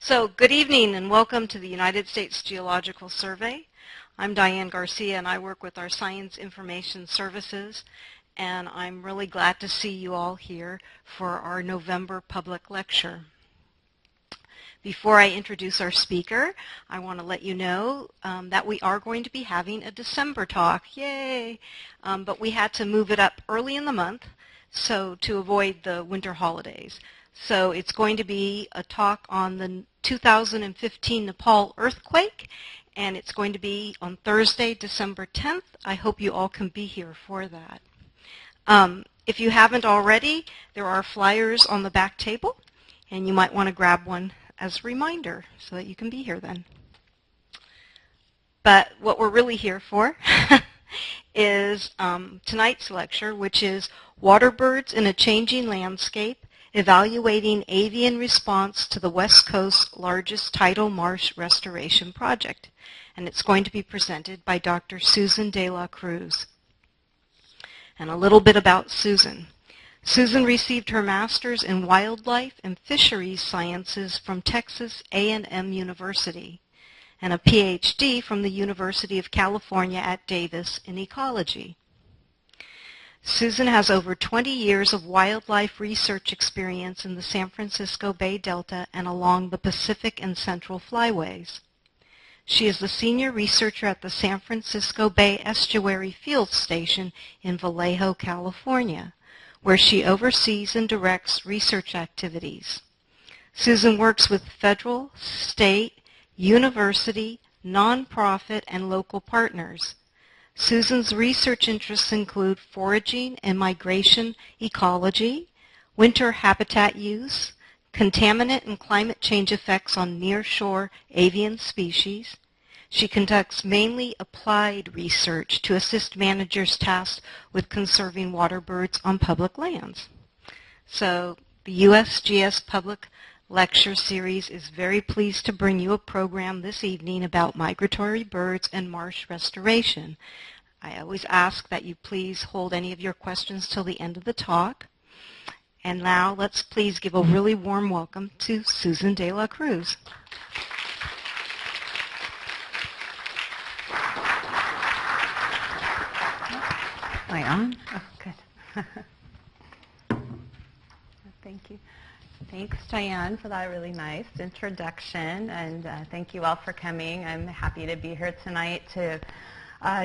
So good evening and welcome to the United States Geological Survey. I'm Diane Garcia and I work with our Science Information Services, and I'm really glad to see you all here for our November public lecture. Before I introduce our speaker, I want to let you know that we are going to be having a December talk. Yay! But we had to move it up early in the month so to avoid the winter holidays. So it's going to be a talk on the 2015 Nepal earthquake, and it's going to be on Thursday, December 10th. I hope you all can be here for that. If you haven't already, there are flyers on the back table, and you might want to grab one as a reminder so that you can be here then. But what we're really here for is tonight's lecture, which is Waterbirds in a Changing Landscape, Evaluating Avian Response to the West Coast's Largest Tidal Marsh Restoration Project. And it's going to be presented by Dr. Susan de la Cruz. And a little bit about Susan. Susan received her master's in wildlife and fisheries sciences from Texas A&M University and a PhD from the University of California at Davis in ecology. Susan has over 20 years of wildlife research experience in the San Francisco Bay Delta and along the Pacific and Central Flyways. She is the senior researcher at the San Francisco Bay Estuary Field Station in Vallejo, California, where she oversees and directs research activities. Susan works with federal, state, university, nonprofit, and local partners. Susan's research interests include foraging and migration ecology, winter habitat use, contaminant and climate change effects on nearshore avian species. She conducts mainly applied research to assist managers tasked with conserving waterbirds on public lands. So the USGS Public Lecture Series is very pleased to bring you a program this evening about migratory birds and marsh restoration. I always ask that you please hold any of your questions till the end of the talk. And now let's please give a really warm welcome to Susan de la Cruz. Am I on? Oh, good. Thank you. Thanks, Diane, for that really nice introduction, and thank you all for coming. I'm happy to be here tonight to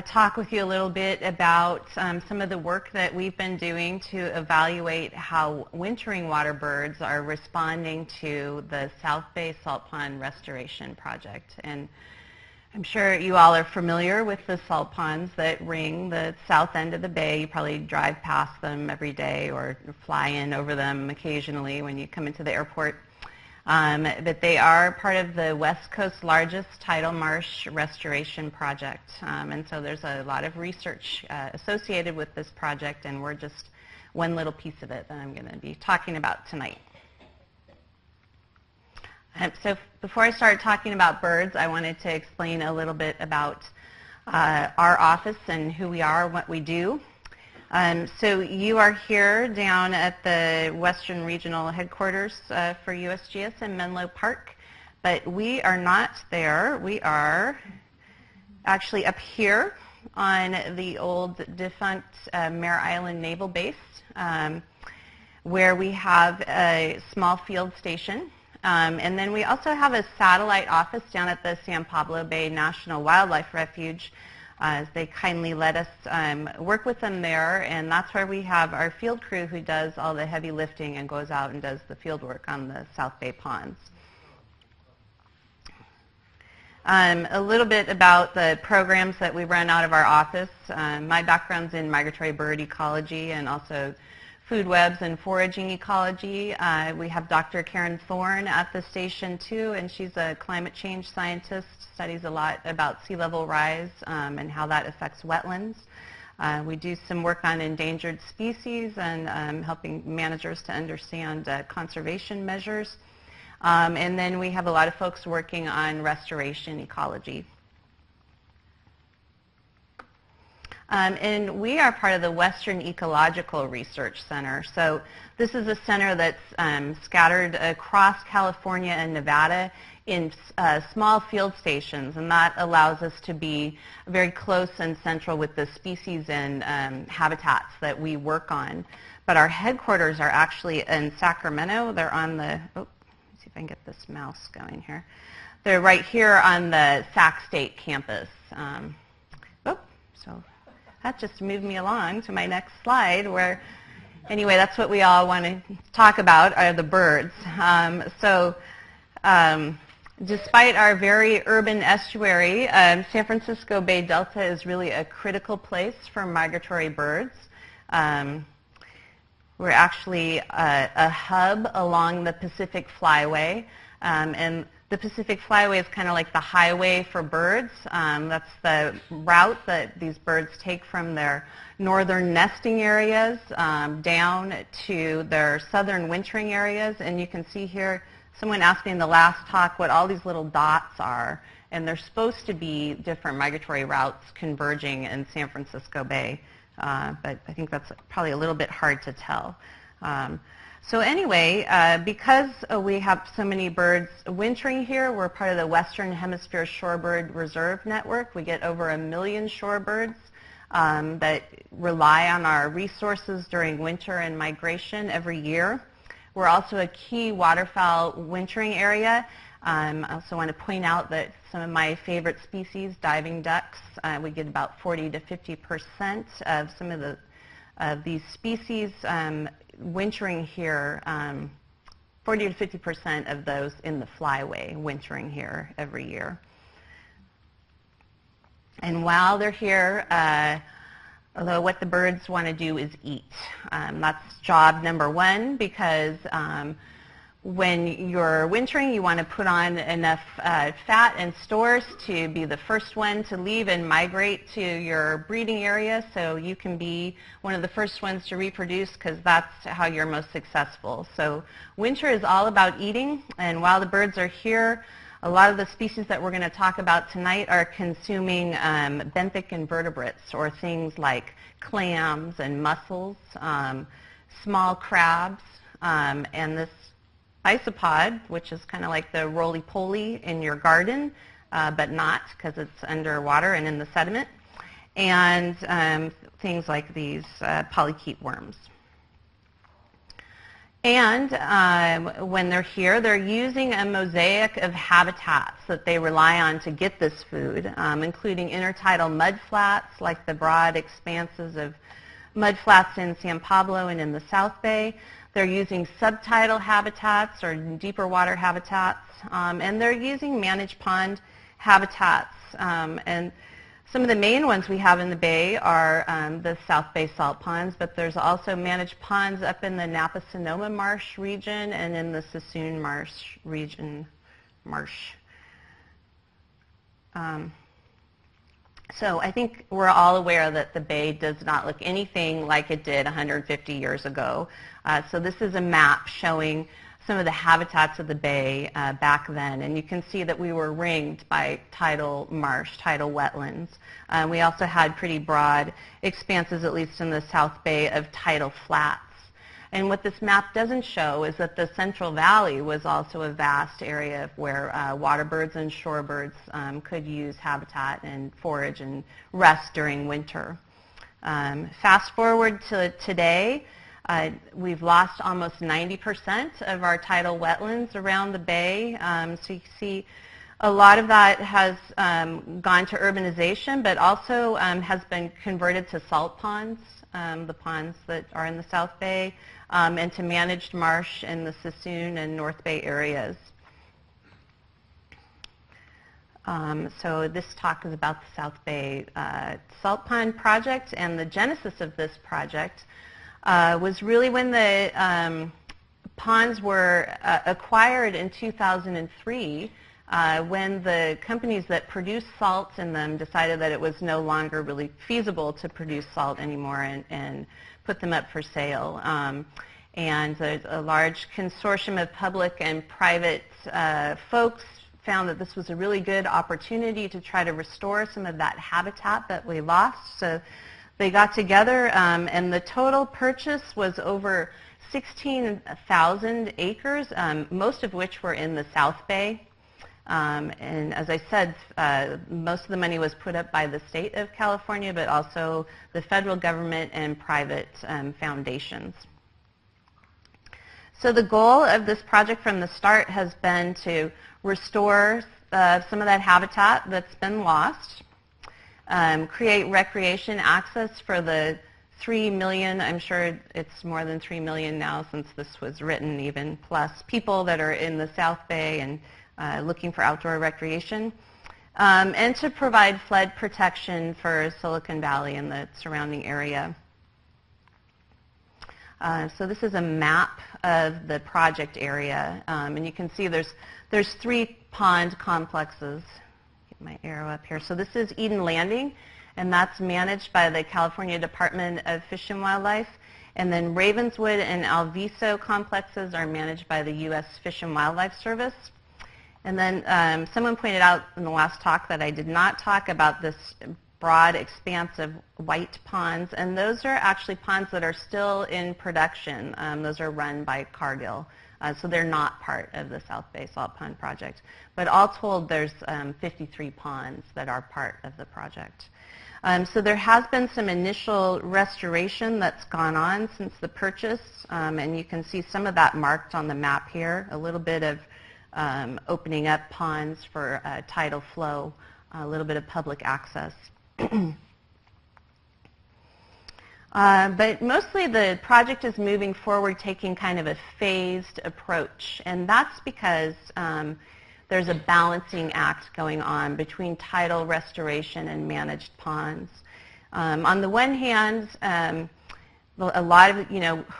talk with you a little bit about some of the work that we've been doing to evaluate how wintering waterbirds are responding to the South Bay Salt Pond Restoration Project. And I'm sure you all are familiar with the salt ponds that ring the south end of the bay. You probably drive past them every day or fly in over them occasionally when you come into the airport. But they are part of the West Coast's largest tidal marsh restoration project. And so there's a lot of research associated with this project, and we're just one little piece of it that I'm going to be talking about tonight. So before I start talking about birds, I wanted to explain a little bit about our office and who we are, what we do. So you are here down at the Western Regional Headquarters for USGS in Menlo Park, but we are not there. We are actually up here on the old defunct Mare Island Naval Base, where we have a small field station. And then we also have a satellite office down at the San Pablo Bay National Wildlife Refuge, as they kindly let us work with them there, and that's where we have our field crew who does all the heavy lifting and goes out and does the field work on the South Bay ponds. A little bit about the programs that we run out of our office. My background's in migratory bird ecology and also food webs and foraging ecology. We have Dr. Karen Thorne at the station too, and she's a climate change scientist, studies a lot about sea level rise and how that affects wetlands. We do some work on endangered species and helping managers to understand conservation measures. And then we have a lot of folks working on restoration ecology. And we are part of the Western Ecological Research Center. So this is a center that's scattered across California and Nevada in small field stations, and that allows us to be very close and central with the species and habitats that we work on. But our headquarters are actually in Sacramento. They're on the, let's see if I can get this mouse going here. They're right here on the Sac State campus. So that just moved me along to my next slide where, anyway, that's what we all want to talk about are the birds. Despite our very urban estuary, San Francisco Bay Delta is really a critical place for migratory birds. We're actually a hub along the Pacific Flyway, and the Pacific Flyway is kind of like the highway for birds. That's the route that these birds take from their northern nesting areas down to their southern wintering areas. And you can see here, someone asked me in the last talk what all these little dots are. And they're supposed to be different migratory routes converging in San Francisco Bay. But I think that's probably a little bit hard to tell. So anyway, because we have so many birds wintering here, we're part of the Western Hemisphere Shorebird Reserve Network. We get over 1 million shorebirds that rely on our resources during winter and migration every year. We're also a key waterfowl wintering area. I also want to point out that some of my favorite species, diving ducks, we get about 40 to 50% of some of these species wintering here, 40 to 50% of those in the flyway wintering here every year. And while they're here, although what the birds want to do is eat. That's job number one, because when you're wintering, you want to put on enough fat and stores to be the first one to leave and migrate to your breeding area, so you can be one of the first ones to reproduce, because that's how you're most successful. So winter is all about eating, and while the birds are here, a lot of the species that we're going to talk about tonight are consuming benthic invertebrates, or things like clams and mussels, small crabs, and this isopod, which is kind of like the roly-poly in your garden, but not, because it's underwater and in the sediment, and things like these polychaete worms. And when they're here, they're using a mosaic of habitats that they rely on to get this food, including intertidal mudflats, like the broad expanses of mudflats in San Pablo and in the South Bay. They're using subtidal habitats or deeper water habitats, and they're using managed pond habitats. And some of the main ones we have in the bay are the South Bay salt ponds, but there's also managed ponds up in the Napa-Sonoma Marsh region and in the Sassoon Marsh region. So I think we're all aware that the bay does not look anything like it did 150 years ago. So this is a map showing some of the habitats of the bay back then. And you can see that we were ringed by tidal marsh, tidal wetlands. We also had pretty broad expanses, at least in the South Bay, of tidal flats. And what this map doesn't show is that the Central Valley was also a vast area where waterbirds and shorebirds could use habitat and forage and rest during winter. Fast forward to today, we've lost almost 90% of our tidal wetlands around the bay. So you can see a lot of that has gone to urbanization, but also has been converted to salt ponds, the ponds that are in the South Bay, and to managed marsh in the Sassoon and North Bay areas. So this talk is about the South Bay Salt Pond Project, and the genesis of this project was really when the ponds were acquired in 2003, when the companies that produce salts in them decided that it was no longer really feasible to produce salt anymore and put them up for sale. And a large consortium of public and private folks found that this was a really good opportunity to try to restore some of that habitat that we lost. So they got together, and the total purchase was over 16,000 acres, most of which were in the South Bay. And as I said, most of the money was put up by the state of California, but also the federal government and private foundations. So the goal of this project from the start has been to restore some of that habitat that's been lost, create recreation access for the 3 million, I'm sure it's more than 3 million now since this was written even, plus people that are in the South Bay and looking for outdoor recreation, and to provide flood protection for Silicon Valley and the surrounding area. So this is a map of the project area, and you can see there's 3 pond complexes. Get my arrow up here. So this is Eden Landing, and that's managed by the California Department of Fish and Wildlife. And then Ravenswood and Alviso complexes are managed by the U.S. Fish and Wildlife Service. And then someone pointed out in the last talk that I did not talk about this broad expanse of white ponds, and those are actually ponds that are still in production. Those are run by Cargill, so they're not part of the South Bay Salt Pond Project. But all told, there's 53 ponds that are part of the project. So there has been some initial restoration that's gone on since the purchase, and you can see some of that marked on the map here, a little bit of opening up ponds for tidal flow, a little bit of public access. But mostly the project is moving forward taking kind of a phased approach, and that's because there's a balancing act going on between tidal restoration and managed ponds. On the one hand, a lot of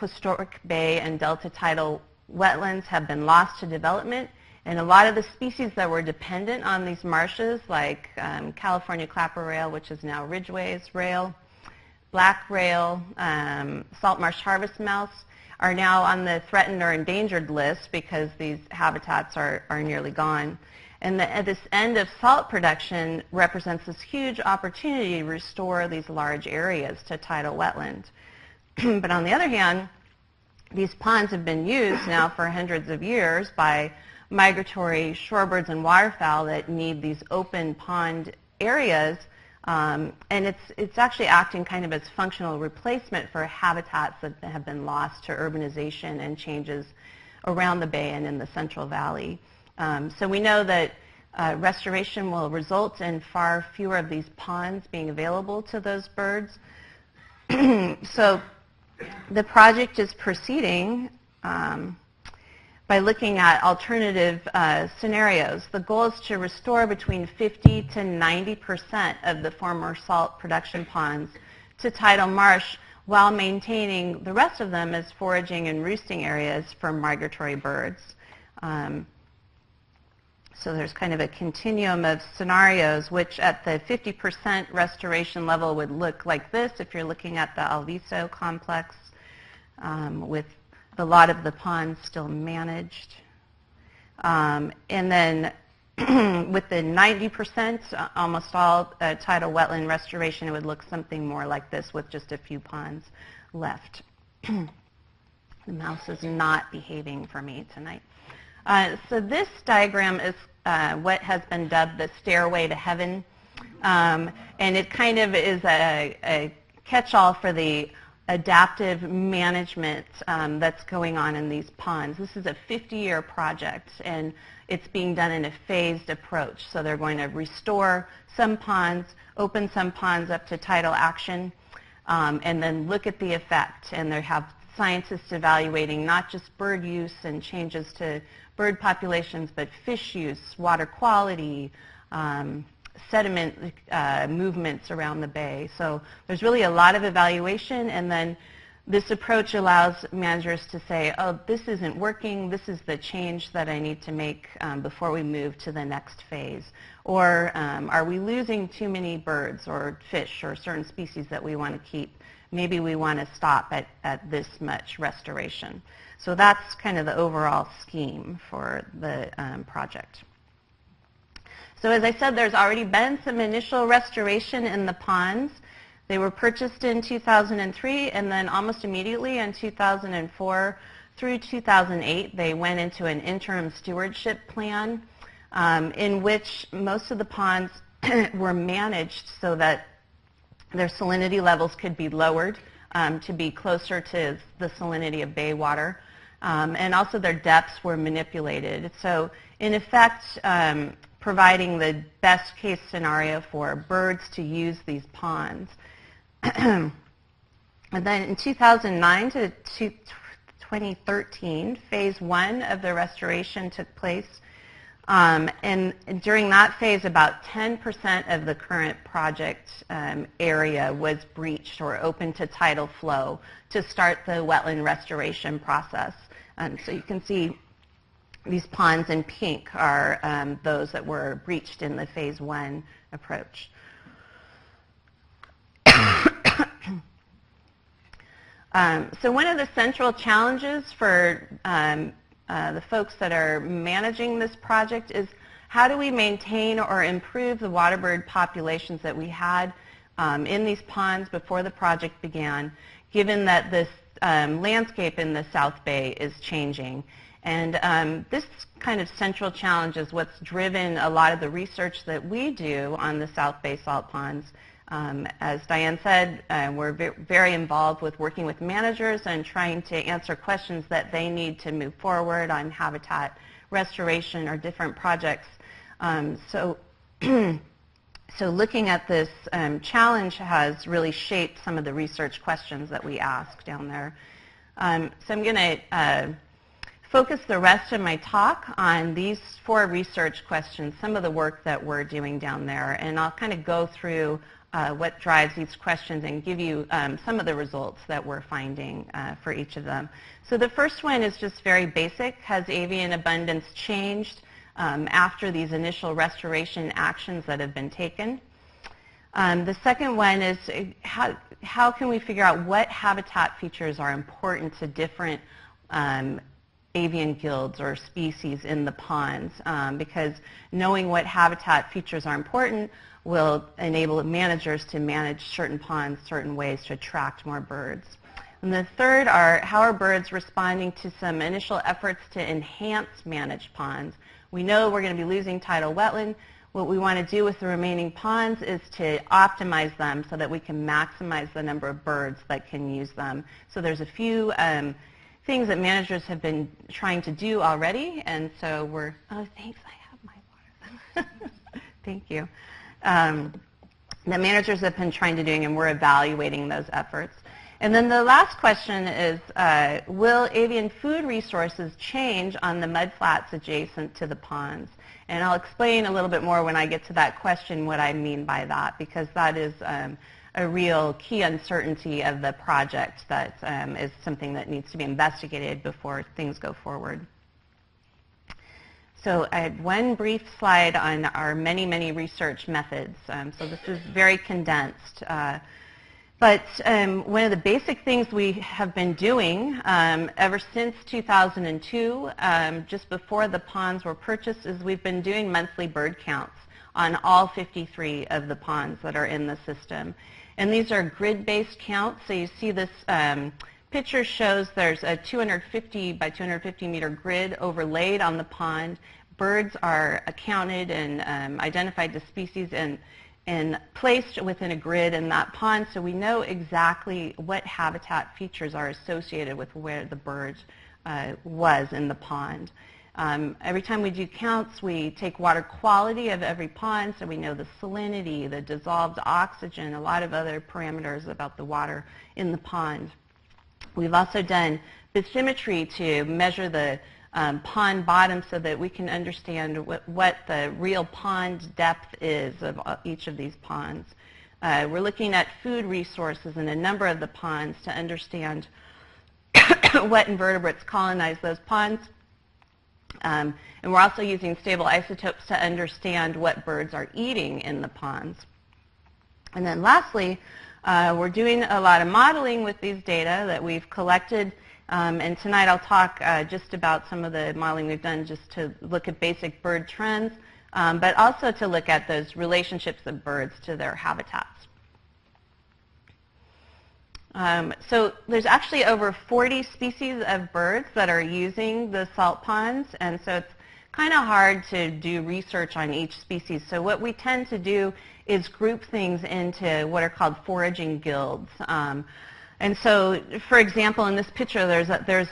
historic bay and delta tidal wetlands have been lost to development, and a lot of the species that were dependent on these marshes, like California clapper rail, which is now Ridgway's rail, black rail, salt marsh harvest mouse, are now on the threatened or endangered list because these habitats are nearly gone. And this end of salt production represents this huge opportunity to restore these large areas to tidal wetland. But on the other hand, these ponds have been used now for hundreds of years by migratory shorebirds and waterfowl that need these open pond areas, and it's actually acting kind of as functional replacement for habitats that have been lost to urbanization and changes around the bay and in the Central Valley. So we know that restoration will result in far fewer of these ponds being available to those birds. So the project is proceeding by looking at alternative scenarios. The goal is to restore between 50 to 90% of the former salt production ponds to tidal marsh while maintaining the rest of them as foraging and roosting areas for migratory birds. So there's kind of a continuum of scenarios, which at the 50% restoration level would look like this if you're looking at the Alviso complex, with a lot of the ponds still managed. And then with the 90%, almost all tidal wetland restoration, it would look something more like this with just a few ponds left. The mouse is not behaving for me tonight. So this diagram is what has been dubbed the stairway to heaven. And it kind of is a catch-all for the adaptive management that's going on in these ponds. This is a 50-year project, and it's being done in a phased approach. So they're going to restore some ponds, open some ponds up to tidal action, and then look at the effect. And they have scientists evaluating not just bird use and changes to bird populations, but fish use, water quality, sediment movements around the bay. So there's really a lot of evaluation, and then This approach allows managers to say, oh, this isn't working, this is the change that I need to make before we move to the next phase. Or are we losing too many birds or fish or certain species that we want to keep? Maybe we want to stop at this much restoration. So that's kind of the overall scheme for the project. So as I said, there's already been some initial restoration in the ponds. They were purchased in 2003, and then almost immediately in 2004 through 2008, they went into an interim stewardship plan in which most of the ponds were managed so that their salinity levels could be lowered to be closer to the salinity of bay water, and also their depths were manipulated. So in effect, providing the best case scenario for birds to use these ponds. And then in 2009 to 2013, phase 1 of the restoration took place. And during that phase, about 10% of the current project area was breached or open to tidal flow to start the wetland restoration process. So you can see these ponds in pink are those that were breached in the phase 1 approach. So one of the central challenges for the folks that are managing this project is how do we maintain or improve the waterbird populations that we had in these ponds before the project began, given that this landscape in the South Bay is changing. And this kind of central challenge is what's driven a lot of the research that we do on the South Bay salt ponds. As Diane said, we're very involved with working with managers and trying to answer questions that they need to move forward on habitat restoration or different projects. So looking at this challenge has really shaped some of the research questions that we ask down there. So I'm going to focus the rest of my talk on these 4 research questions, some of the work that we're doing down there, and I'll kind of go through what drives these questions and give you some of the results that we're finding for each of them. So the first one is just very basic. Has avian abundance changed after these initial restoration actions that have been taken? The second one is how can we figure out what habitat features are important to different avian guilds or species in the ponds, because knowing what habitat features are important will enable managers to manage certain ponds certain ways to attract more birds. And the third are how are birds responding to some initial efforts to enhance managed ponds. We know we're going to be losing tidal wetland. What we want to do with the remaining ponds is to optimize them so that we can maximize the number of birds that can use them. So there's a few things that managers have been trying to do already, and so we're, oh, thanks, I have my water. Thank you. That managers have been trying to do, and we're evaluating those efforts. And then the last question is, will avian food resources change on the mudflats adjacent to the ponds? And I'll explain a little bit more when I get to that question what I mean by that, because that is a real key uncertainty of the project that is something that needs to be investigated before things go forward. So I had one brief slide on our many, many research methods. So this is very condensed. But one of the basic things we have been doing ever since 2002, just before the ponds were purchased, is we've been doing monthly bird counts on all 53 of the ponds that are in the system. And these are grid-based counts. So you see this picture shows there's a 250 by 250 meter grid overlaid on the pond. Birds are counted and identified to species and placed within a grid in that pond, so we know exactly what habitat features are associated with where the bird was in the pond. Every time we do counts, we take water quality of every pond, so we know the salinity, the dissolved oxygen, a lot of other parameters about the water in the pond. We've also done bathymetry to measure the pond bottom so that we can understand what the real pond depth is of each of these ponds. We're looking at food resources in a number of the ponds to understand what invertebrates colonize those ponds. And we're also using stable isotopes to understand what birds are eating in the ponds. And then lastly, we're doing a lot of modeling with these data that we've collected. And tonight I'll talk just about some of the modeling we've done just to look at basic bird trends, but also to look at those relationships of birds to their habitats. So there's actually over 40 species of birds that are using the salt ponds, and so it's kind of hard to do research on each species. So what we tend to do is group things into what are called foraging guilds. And so, for example, in this picture, there's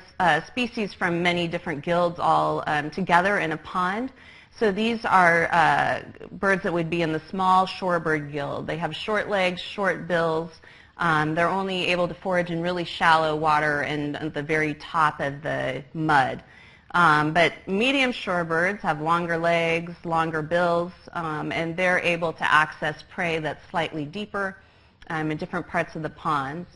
species from many different guilds all together in a pond. So these are birds that would be in the small shorebird guild. They have short legs, short bills. They're only able to forage in really shallow water and at the very top of the mud. But medium shorebirds have longer legs, longer bills, and they're able to access prey that's slightly deeper in different parts of the ponds.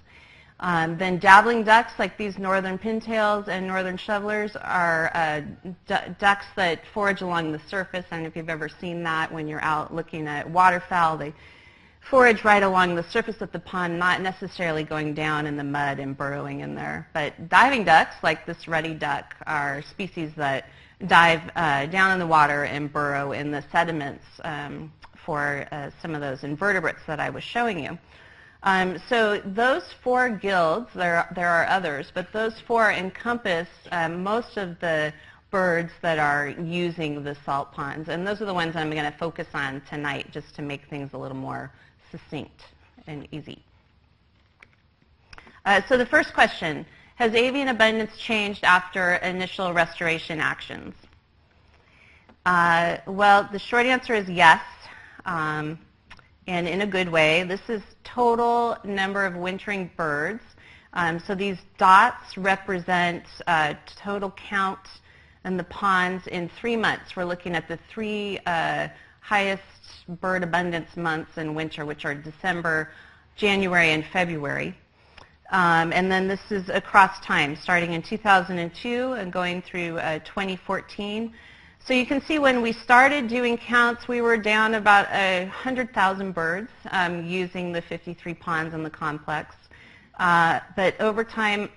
Then dabbling ducks, like these northern pintails and northern shovelers, are ducks that forage along the surface. And if you've ever seen that when you're out looking at waterfowl, they forage right along the surface of the pond, not necessarily going down in the mud and burrowing in there. But diving ducks, like this ruddy duck, are species that dive down in the water and burrow in the sediments for some of those invertebrates that I was showing you. So those 4 guilds, there are others, but those 4 encompass most of the birds that are using the salt ponds. And those are the ones I'm going to focus on tonight just to make things a little more succinct and easy. So the first question, has avian abundance changed after initial restoration actions? Well, the short answer is yes, and in a good way. This is total number of wintering birds. So these dots represent total count in the ponds in 3 months. We're looking at the 3 highest bird abundance months in winter, which are December, January, and February. And then this is across time, starting in 2002 and going through 2014. So you can see when we started doing counts, we were down about 100,000 birds using the 53 ponds in the complex. But over time,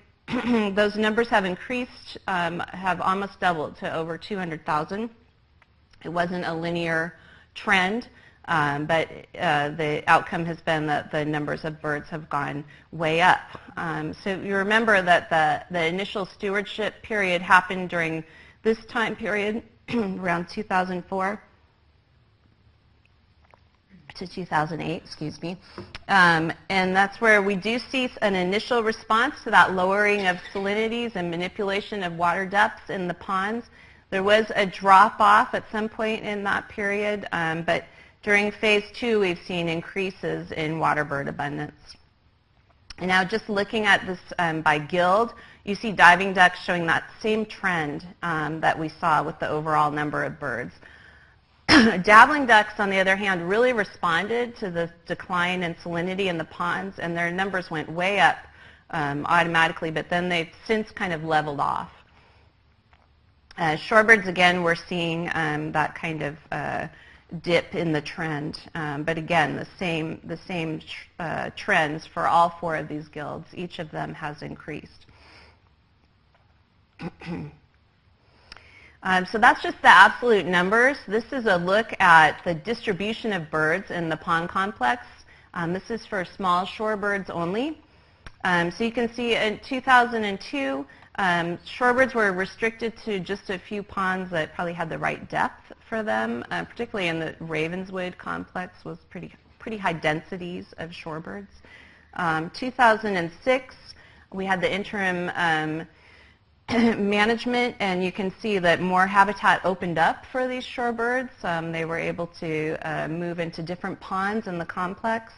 those numbers have increased, have almost doubled to over 200,000. It wasn't a linear trend, but the outcome has been that the numbers of birds have gone way up. So you remember that the initial stewardship period happened during this time period, around 2004 to 2008, excuse me. And that's where we do see an initial response to that lowering of salinities and manipulation of water depths in the ponds. There was a drop-off at some point in that period, but during phase 2, we've seen increases in waterbird abundance. And now just looking at this by guild, you see diving ducks showing that same trend that we saw with the overall number of birds. Dabbling ducks, on the other hand, really responded to the decline in salinity in the ponds, and their numbers went way up automatically, but then they've since kind of leveled off. Shorebirds, again, we're seeing that kind of dip in the trend, but again, the same trends for all 4 of these guilds. Each of them has increased. So that's just the absolute numbers. This is a look at the distribution of birds in the pond complex. This is for small shorebirds only. So you can see in 2002, shorebirds were restricted to just a few ponds that probably had the right depth for them, particularly in the Ravenswood complex was pretty high densities of shorebirds. 2006, we had the interim management, and you can see that more habitat opened up for these shorebirds. They were able to move into different ponds in the complex.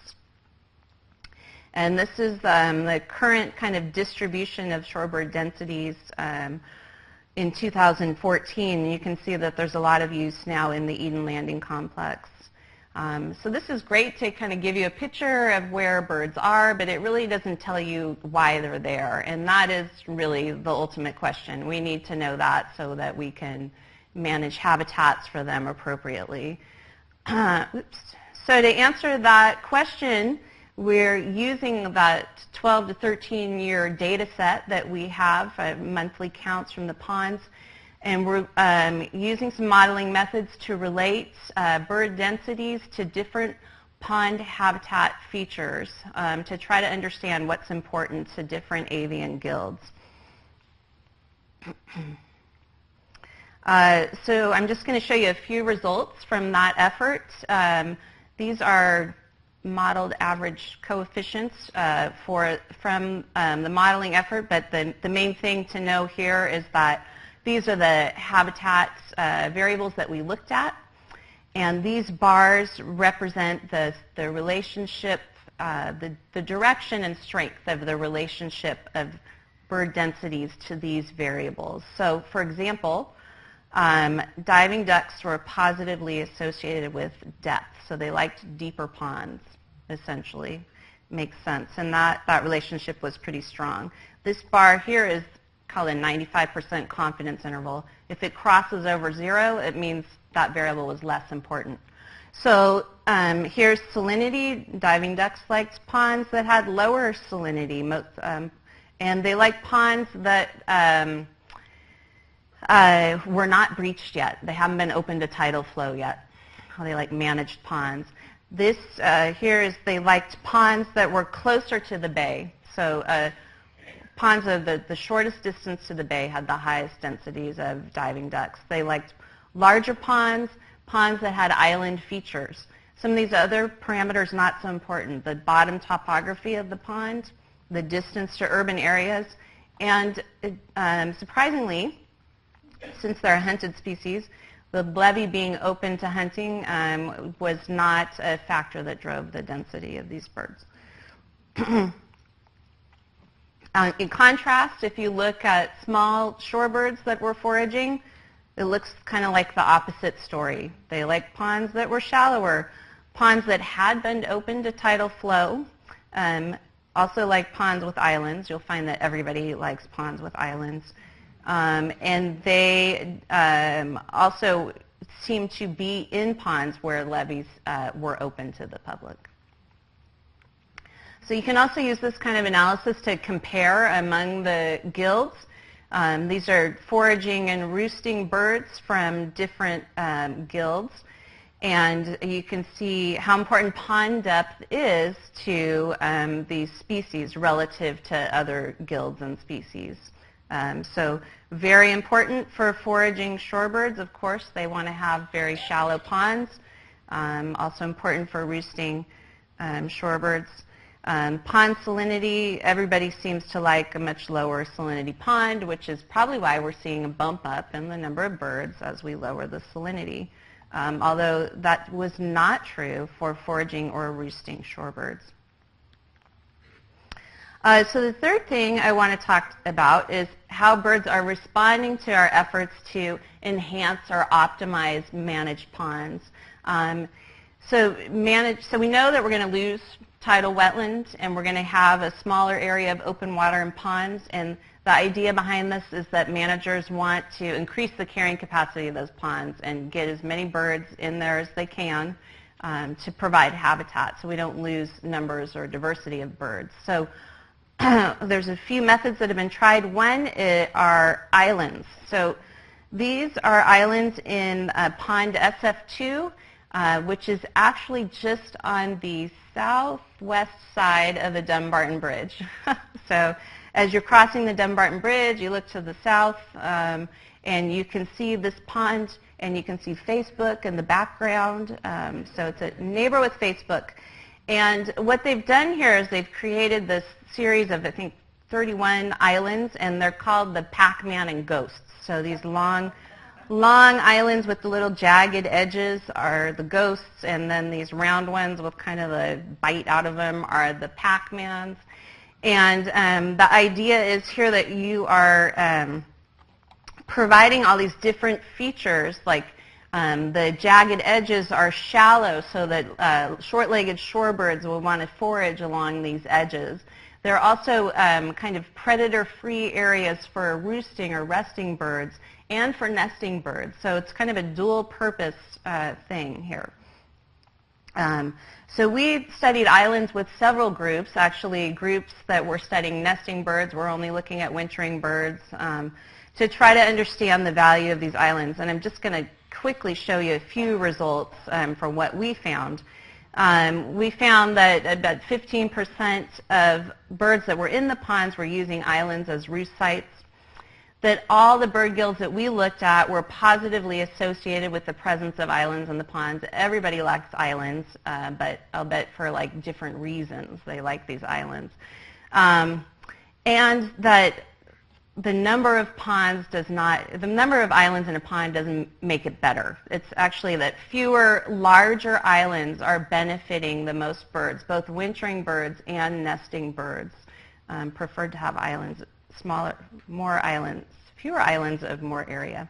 And this is the current kind of distribution of shorebird densities in 2014. You can see that there's a lot of use now in the Eden Landing complex. So this is great to kind of give you a picture of where birds are, but it really doesn't tell you why they're there. And that is really the ultimate question. We need to know that so that we can manage habitats for them appropriately. Oops. So to answer that question, we're using that 12 to 13 year data set that we have, monthly counts from the ponds, and we're using some modeling methods to relate bird densities to different pond habitat features to try to understand what's important to different avian guilds. So I'm just going to show you a few results from that effort. These are modeled average coefficients from the modeling effort, but the main thing to know here is that these are the habitat variables that we looked at, and these bars represent the relationship, the direction and strength of the relationship of bird densities to these variables. So for example, diving ducks were positively associated with depth, so they liked deeper ponds, essentially. Makes sense, and that relationship was pretty strong. This bar here is called a 95% confidence interval. If it crosses over 0, it means that variable was less important. So here's salinity. Diving ducks liked ponds that had lower salinity, and they liked ponds that were not breached yet. They haven't been open to tidal flow yet. They like managed ponds. This here is they liked ponds that were closer to the bay. So ponds of the shortest distance to the bay had the highest densities of diving ducks. They liked larger ponds, ponds that had island features. Some of these other parameters not so important. The bottom topography of the pond, the distance to urban areas, and surprisingly, since they're a hunted species, the levee being open to hunting was not a factor that drove the density of these birds. In contrast, if you look at small shorebirds that were foraging, it looks kind of like the opposite story. They like ponds that were shallower, ponds that had been open to tidal flow, also like ponds with islands. You'll find that everybody likes ponds with islands. And they also seem to be in ponds where levees were open to the public. So you can also use this kind of analysis to compare among the guilds. These are foraging and roosting birds from different guilds. And you can see how important pond depth is to these species relative to other guilds and species. So very important for foraging shorebirds, of course. They want to have very shallow ponds. Also important for roosting shorebirds. Pond salinity, everybody seems to like a much lower salinity pond, which is probably why we're seeing a bump up in the number of birds as we lower the salinity, although that was not true for foraging or roosting shorebirds. So the third thing I want to talk about is how birds are responding to our efforts to enhance or optimize managed ponds. So we know that we're going to lose tidal wetlands, and we're going to have a smaller area of open water and ponds, and the idea behind this is that managers want to increase the carrying capacity of those ponds and get as many birds in there as they can to provide habitat so we don't lose numbers or diversity of birds. So there's a few methods that have been tried. One are islands. So these are islands in pond SF2, which is actually just on the southwest side of the Dumbarton Bridge. So as you're crossing the Dumbarton Bridge, you look to the south, and you can see this pond, and you can see Facebook in the background. So it's a neighbor with Facebook. And what they've done here is they've created this series of, I think, 31 islands, and they're called the Pac-Man and Ghosts. So these long islands with the little jagged edges are the ghosts, and then these round ones with kind of a bite out of them are the Pac-Mans. And the idea is here that you are providing all these different features like The jagged edges are shallow so that short-legged shorebirds will want to forage along these edges. There are also kind of predator-free areas for roosting or resting birds and for nesting birds. So it's kind of a dual-purpose thing here. So we studied islands with several groups, actually groups that were studying nesting birds. We're only looking at wintering birds to try to understand the value of these islands. And I'm just going to quickly show you a few results from what we found. We found that about 15% of birds that were in the ponds were using islands as roost sites, that all the bird guilds that we looked at were positively associated with the presence of islands in the ponds. Everybody likes islands, but I'll bet for like different reasons they like these islands. And that the number of ponds the number of islands in a pond doesn't make it better. It's actually that fewer larger islands are benefiting the most birds, both wintering birds and nesting birds preferred to have islands, fewer islands of more area.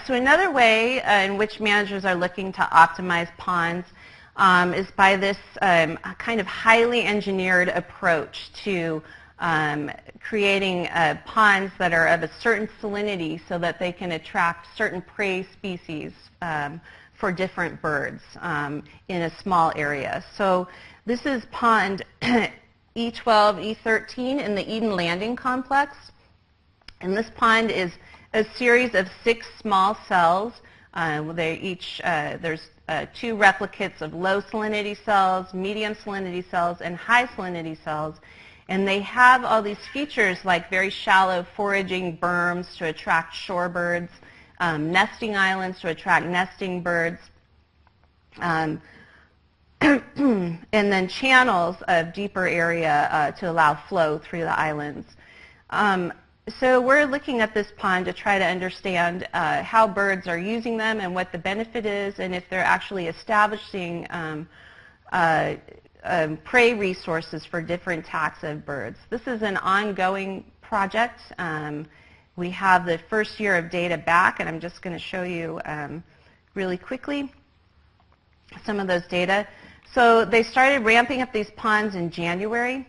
So another way in which managers are looking to optimize ponds is by this kind of highly engineered approach to creating ponds that are of a certain salinity so that they can attract certain prey species for different birds in a small area. So this is pond E12, E13 in the Eden Landing Complex. And this pond is a series of 6 small cells. There's 2 replicates of low salinity cells, medium salinity cells, and high salinity cells. And they have all these features like very shallow foraging berms to attract shorebirds, nesting islands to attract nesting birds, and then channels of deeper area to allow flow through the islands. So we're looking at this pond to try to understand how birds are using them and what the benefit is, and if they're actually establishing prey resources for different taxa of birds. This is an ongoing project. We have the first year of data back, and I'm just going to show you really quickly some of those data. So they started ramping up these ponds in January,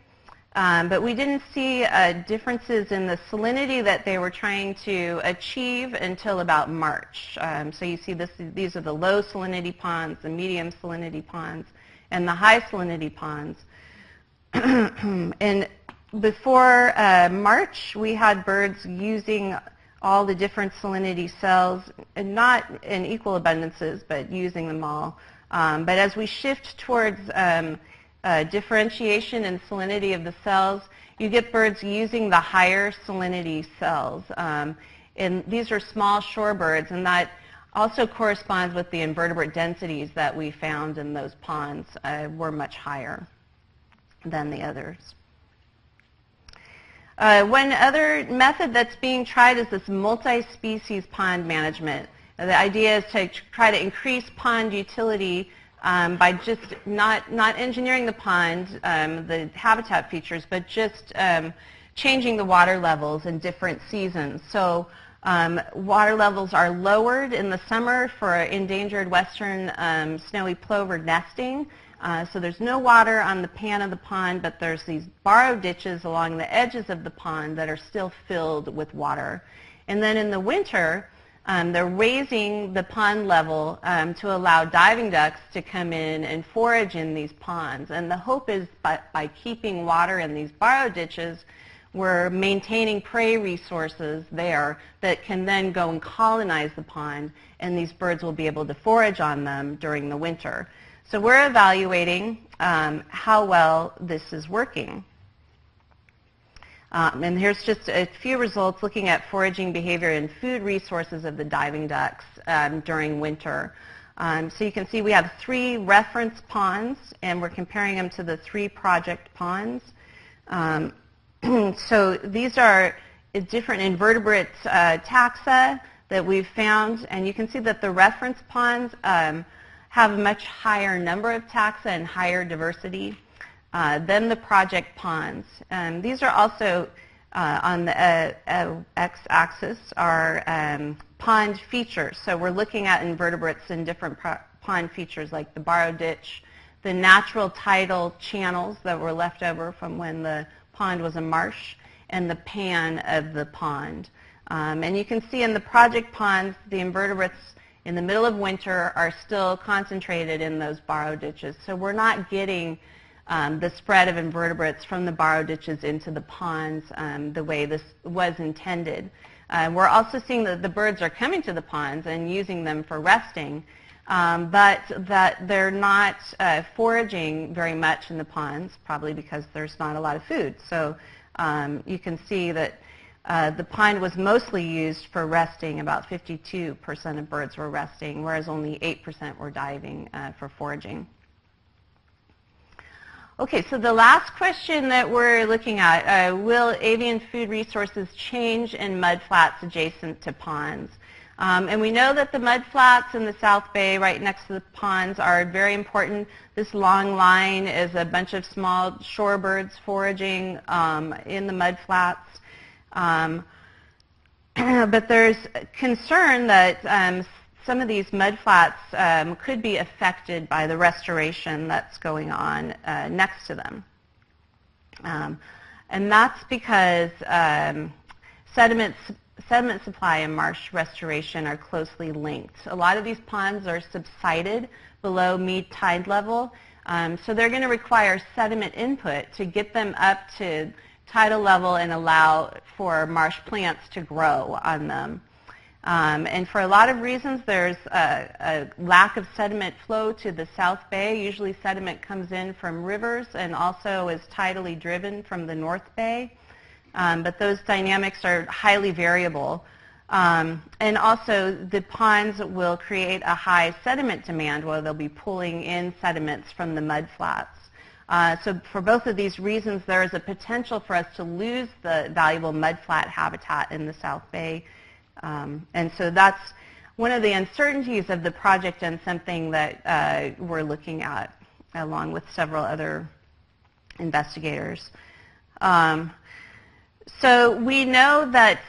but we didn't see differences in the salinity that they were trying to achieve until about March. So you see these are the low salinity ponds, the medium salinity ponds, and the high salinity ponds. And before March, we had birds using all the different salinity cells, and not in equal abundances, but using them all. But as we shift towards differentiation and salinity of the cells, you get birds using the higher salinity cells. And these are small shorebirds, and that also corresponds with the invertebrate densities that we found in those ponds were much higher than the others. One other method that's being tried is this multi-species pond management. The idea is to try to increase pond utility by just not engineering the pond, the habitat features, but just changing the water levels in different seasons. So water levels are lowered in the summer for endangered western snowy plover nesting. So there's no water on the pan of the pond, but there's these borrow ditches along the edges of the pond that are still filled with water. And then in the winter, they're raising the pond level to allow diving ducks to come in and forage in these ponds. And the hope is by keeping water in these borrow ditches, we're maintaining prey resources there that can then go and colonize the pond, and these birds will be able to forage on them during the winter. So we're evaluating how well this is working. And here's just a few results looking at foraging behavior and food resources of the diving ducks during winter. So you can see we have 3 reference ponds, and we're comparing them to the 3 project ponds. So these are different invertebrate taxa that we've found, and you can see that the reference ponds have a much higher number of taxa and higher diversity than the project ponds. These are also on the x-axis are pond features. So we're looking at invertebrates in different pond features like the borrow ditch, the natural tidal channels that were left over from when the pond was a marsh, and the pan of the pond. And you can see in the project ponds, the invertebrates in the middle of winter are still concentrated in those borrow ditches. So we're not getting the spread of invertebrates from the borrow ditches into the ponds the way this was intended. We're also seeing that the birds are coming to the ponds and using them for resting, but that they're not foraging very much in the ponds, probably because there's not a lot of food. So you can see that the pond was mostly used for resting. About 52% of birds were resting, whereas only 8% were diving for foraging. Okay, so the last question that we're looking at, will avian food resources change in mudflats adjacent to ponds? And we know that the mudflats in the South Bay right next to the ponds are very important. This long line is a bunch of small shorebirds foraging in the mudflats. But there's concern that some of these mudflats could be affected by the restoration that's going on next to them. And that's because sediment supply and marsh restoration are closely linked. A lot of these ponds are subsided below mid-tide level, so they're going to require sediment input to get them up to tidal level and allow for marsh plants to grow on them. And for a lot of reasons, there's a lack of sediment flow to the South Bay. Usually sediment comes in from rivers and also is tidally driven from the North Bay. But those dynamics are highly variable. And also the ponds will create a high sediment demand where they'll be pulling in sediments from the mudflats. So for both of these reasons, there is a potential for us to lose the valuable mudflat habitat in the South Bay. And so that's one of the uncertainties of the project and something that we're looking at along with several other investigators. So we know that,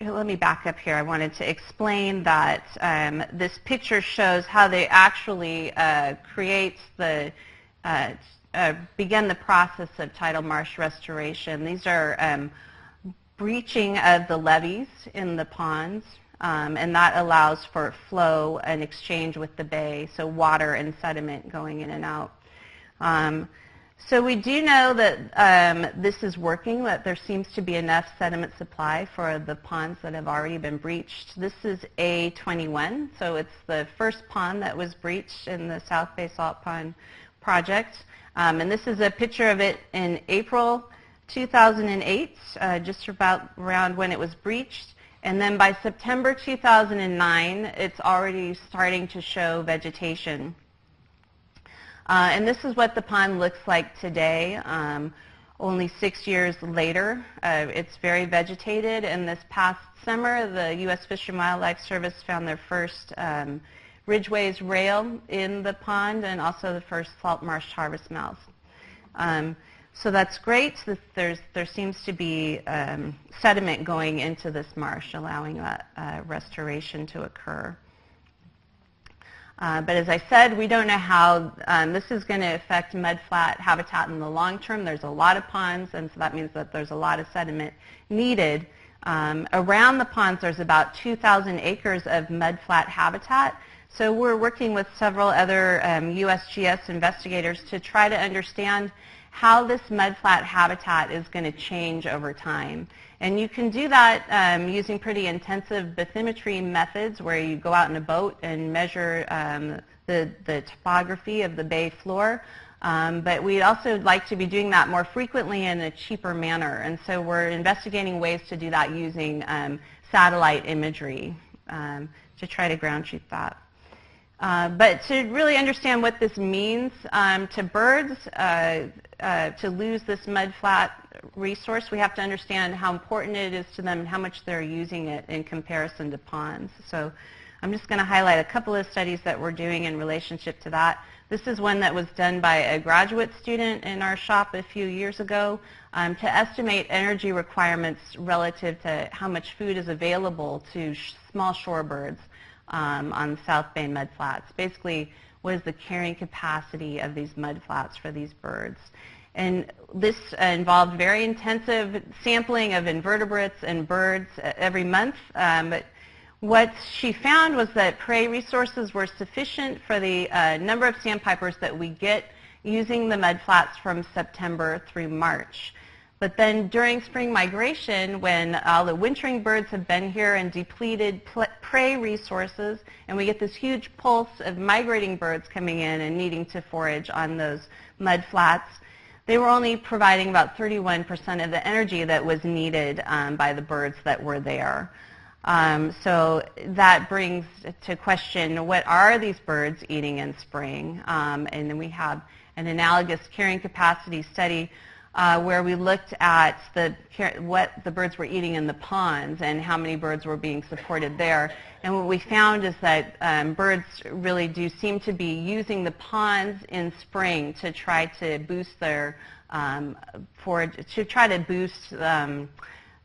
let me back up here. I wanted to explain that this picture shows how they actually begin the process of tidal marsh restoration. These are breaching of the levees in the ponds, and that allows for flow and exchange with the bay, so water and sediment going in and out. So we do know that this is working, that there seems to be enough sediment supply for the ponds that have already been breached. This is A21, so it's the first pond that was breached in the South Bay Salt Pond project. And this is a picture of it in April 2008, just about around when it was breached. And then by September 2009, it's already starting to show vegetation. And this is what the pond looks like today. Only 6 years later, it's very vegetated. And this past summer, the U.S. Fish and Wildlife Service found their first ridgeways rail in the pond and also the first salt marsh harvest mouse. So that's great. There seems to be sediment going into this marsh, allowing that restoration to occur. But as I said, we don't know how this is going to affect mudflat habitat in the long term. There's a lot of ponds, and so that means that there's a lot of sediment needed. Around the ponds, there's about 2,000 acres of mudflat habitat. So we're working with several other USGS investigators to try to understand how this mudflat habitat is going to change over time. And you can do that using pretty intensive bathymetry methods where you go out in a boat and measure the topography of the bay floor. But we'd also like to be doing that more frequently in a cheaper manner. And so we're investigating ways to do that using satellite imagery to try to ground truth that. But to really understand what this means to birds, to lose this mudflat resource, we have to understand how important it is to them and how much they're using it in comparison to ponds. So I'm just going to highlight a couple of studies that we're doing in relationship to that. This is one that was done by a graduate student in our shop a few years ago to estimate energy requirements relative to how much food is available to small shorebirds on the South Bay mudflats. Basically, what is the carrying capacity of these mudflats for these birds? And this involved very intensive sampling of invertebrates and birds every month. But what she found was that prey resources were sufficient for the number of sandpipers that we get using the mudflats from September through March. But then during spring migration, when all the wintering birds have been here and depleted prey resources, and we get this huge pulse of migrating birds coming in and needing to forage on those mudflats, they were only providing about 31% of the energy that was needed by the birds that were there. So that brings to question, what are these birds eating in spring? And then we have an analogous carrying capacity study where we looked at what the birds were eating in the ponds and how many birds were being supported there. And what we found is that birds really do seem to be using the ponds in spring to try to boost their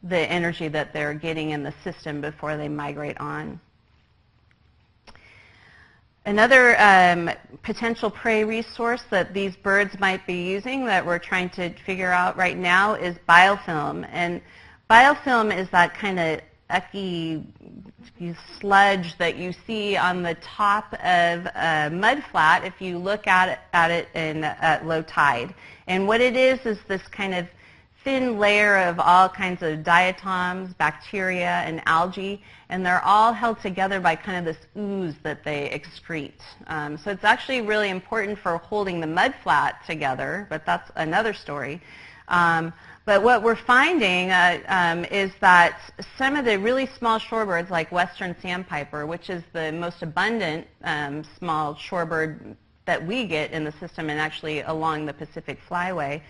the energy that they're getting in the system before they migrate on. Another potential prey resource that these birds might be using that we're trying to figure out right now is biofilm. And biofilm is that kind of icky sludge that you see on the top of a mudflat if you look at it at low tide. And what it is this kind of thin layer of all kinds of diatoms, bacteria, and algae, and they're all held together by kind of this ooze that they excrete. So it's actually really important for holding the mudflat together, but that's another story. But what we're finding is that some of the really small shorebirds, like western sandpiper, which is the most abundant small shorebird that we get in the system and actually along the Pacific Flyway,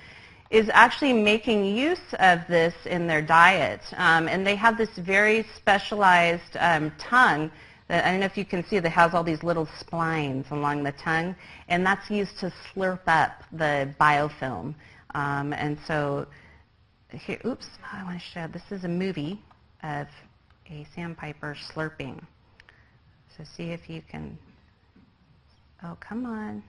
is actually making use of this in their diet. And they have this very specialized tongue that, I don't know if you can see, that has all these little splines along the tongue, and that's used to slurp up the biofilm. And so here, oops, I want to show, this is a movie of a sandpiper slurping. So see if you can, oh, come on.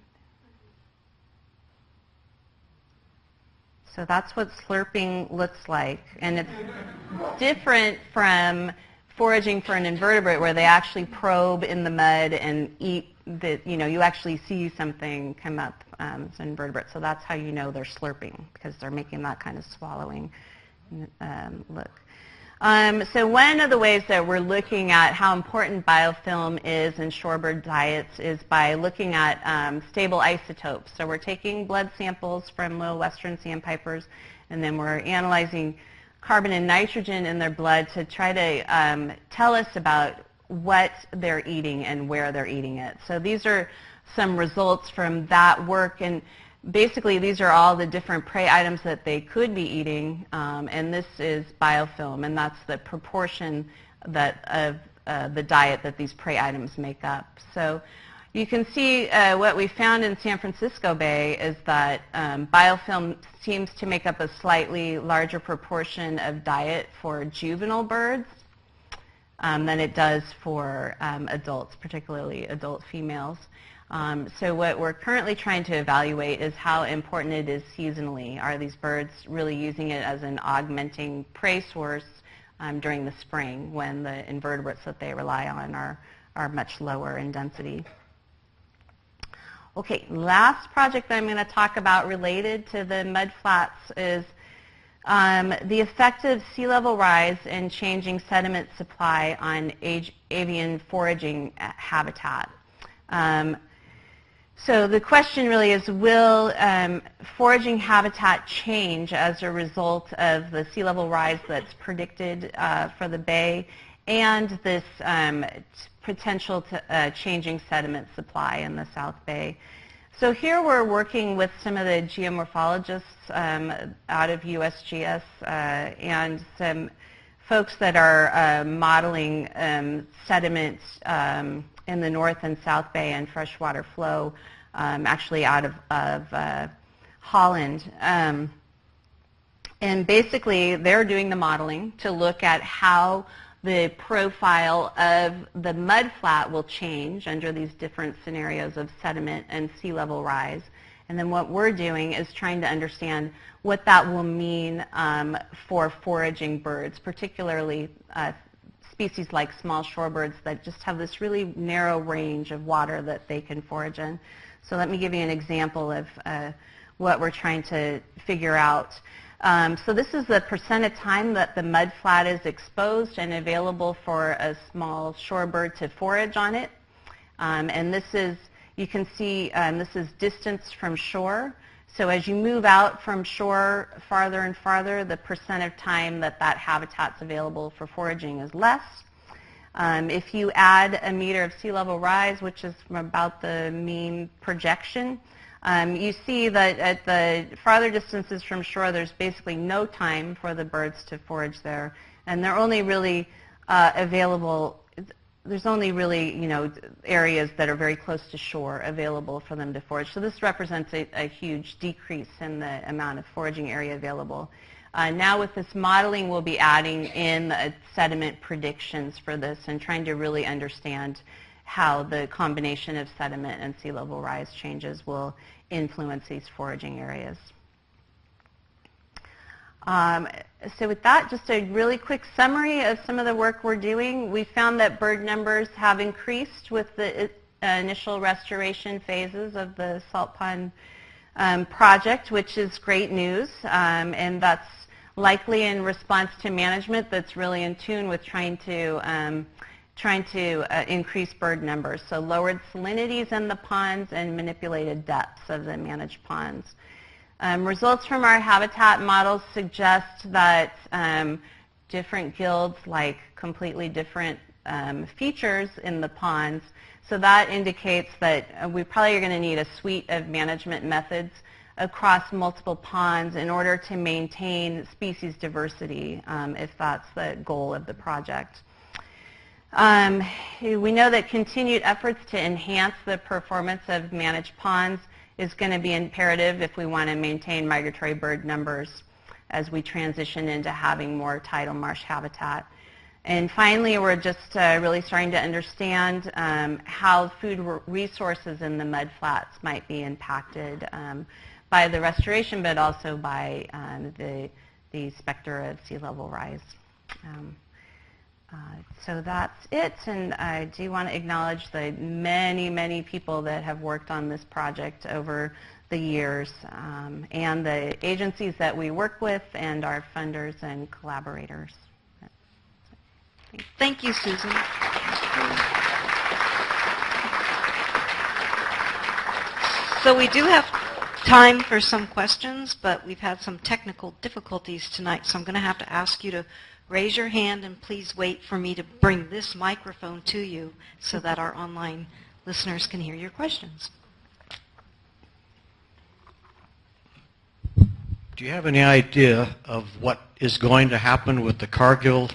So that's what slurping looks like. And it's different from foraging for an invertebrate where they actually probe in the mud and eat you actually see something come up as an invertebrate. So that's how you know they're slurping, because they're making that kind of swallowing look. So one of the ways that we're looking at how important biofilm is in shorebird diets is by looking at stable isotopes. So we're taking blood samples from little western sandpipers, and then we're analyzing carbon and nitrogen in their blood to try to tell us about what they're eating and where they're eating it. So these are some results from that work, and basically these are all the different prey items that they could be eating, and this is biofilm, and that's the proportion of the diet that these prey items make up. So you can see what we found in San Francisco Bay is that biofilm seems to make up a slightly larger proportion of diet for juvenile birds than it does for adults, particularly adult females. So what we're currently trying to evaluate is how important it is seasonally. Are these birds really using it as an augmenting prey source during the spring when the invertebrates that they rely on are much lower in density? Okay, last project that I'm going to talk about related to the mudflats is the effect of sea level rise and changing sediment supply on avian foraging habitat. So the question really is, will foraging habitat change as a result of the sea level rise that's predicted for the bay and this potential to changing sediment supply in the South Bay? So here we're working with some of the geomorphologists out of USGS and some folks that are modeling sediment in the North and South Bay and freshwater flow actually out of Holland. And basically, they're doing the modeling to look at how the profile of the mudflat will change under these different scenarios of sediment and sea level rise. And then what we're doing is trying to understand what that will mean for foraging birds, particularly species like small shorebirds that just have this really narrow range of water that they can forage in. So let me give you an example of what we're trying to figure out. So this is the percent of time that the mudflat is exposed and available for a small shorebird to forage on it. And this is, you can see, this is distance from shore. So as you move out from shore farther and farther, the percent of time that that habitat's available for foraging is less. If you add a meter of sea level rise, which is from about the mean projection, you see that at the farther distances from shore, there's basically no time for the birds to forage there. And they're only really available, there's only really, areas that are very close to shore available for them to forage. So this represents a huge decrease in the amount of foraging area available. Now with this modeling, we'll be adding in sediment predictions for this and trying to really understand how the combination of sediment and sea level rise changes will influence these foraging areas. So with that, just a really quick summary of some of the work we're doing. We found that bird numbers have increased with the initial restoration phases of the salt pond project, which is great news, and that's likely in response to management that's really in tune with trying to increase bird numbers. So lowered salinities in the ponds and manipulated depths of the managed ponds. Results from our habitat models suggest that different gills like completely different features in the ponds. So that indicates that we probably are going to need a suite of management methods across multiple ponds in order to maintain species diversity, if that's the goal of the project. We know that continued efforts to enhance the performance of managed ponds is going to be imperative if we want to maintain migratory bird numbers as we transition into having more tidal marsh habitat. And finally, we're just really starting to understand how food resources in the mudflats might be impacted by the restoration, but also by the specter of sea level rise. So that's it, and I do want to acknowledge the many, many people that have worked on this project over the years, and the agencies that we work with, and our funders and collaborators. Thank you, Susan. So we do have time for some questions, but we've had some technical difficulties tonight, so I'm going to have to ask you to raise your hand and please wait for me to bring this microphone to you so that our online listeners can hear your questions. Do you have any idea of what is going to happen with the Cargill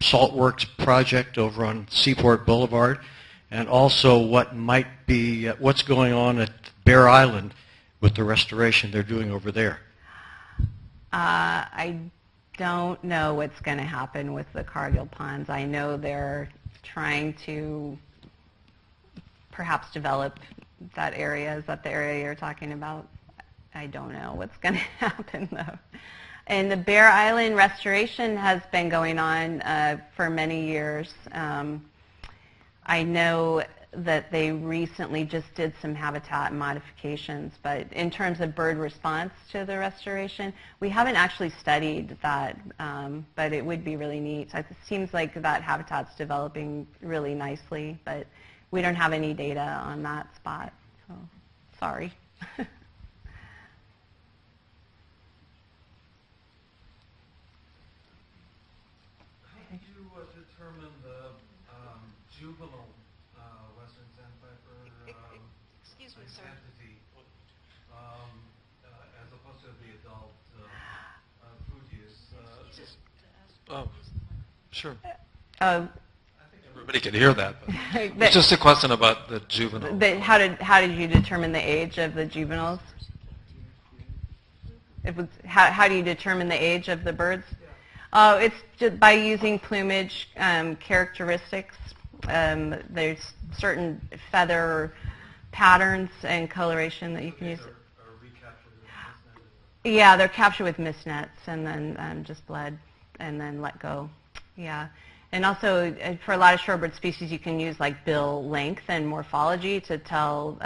Saltworks project over on Seaport Boulevard, and also what might be what's going on at Bear Island with the restoration they're doing over there? I don't know what's going to happen with the Cargill ponds. I know they're trying to perhaps develop that area. Is that the area you're talking about? I don't know what's going to happen, though. And the Bear Island restoration has been going on for many years. I know that they recently just did some habitat modifications, but in terms of bird response to the restoration, we haven't actually studied that, but it would be really neat. It seems like that habitat's developing really nicely, but we don't have any data on that spot, so sorry. Determine the juvenile western sandpiper Excuse me, sir. entity as opposed to the adult food use. Sure. everybody could hear that. But But it's just a question about the juvenile. how did you determine the age of the juveniles? How do you determine the age of the birds? It's just by using plumage characteristics. There's certain feather patterns and coloration that you can use. Yeah, they're captured with mist nets and then just bled and then let go. Yeah. And also, for a lot of shorebird species, you can use like bill length and morphology to tell